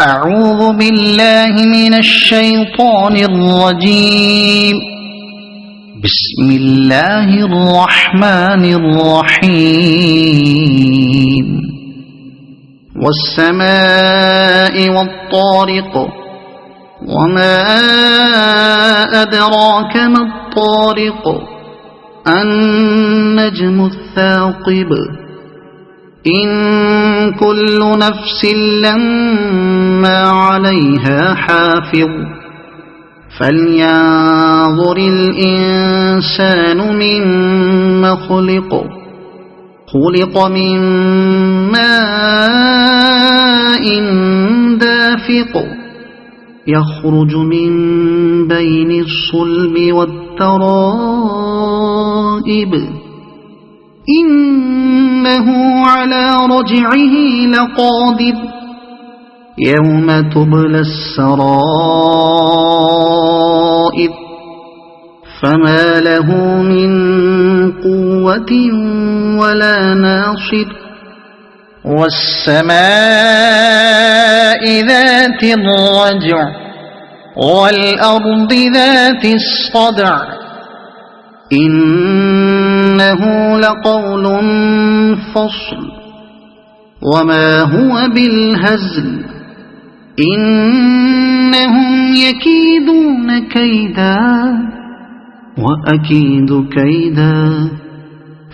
أعوذ بالله من الشيطان الرجيم. بسم الله الرحمن الرحيم. والسماء والطارق وما أدراك ما الطارق النجم الثاقب إن كل نفس لما عليها حافظ فلينظر الإنسان مما خلق من ماء دافق يخرج من بين الصلب والترائب إنه على رجعه لقادر يوم تبلى السرائر فما له من قوة ولا ناصر. والسماء ذات الرجع والأرض ذات الصدع إنه لقول فصل وما هو بالهزل إنهم يكيدون كيدا وأكيد كيدا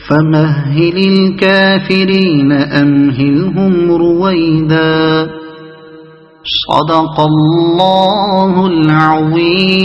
فمهل الكافرين أمهلهم رويدا. صدق الله العظيم.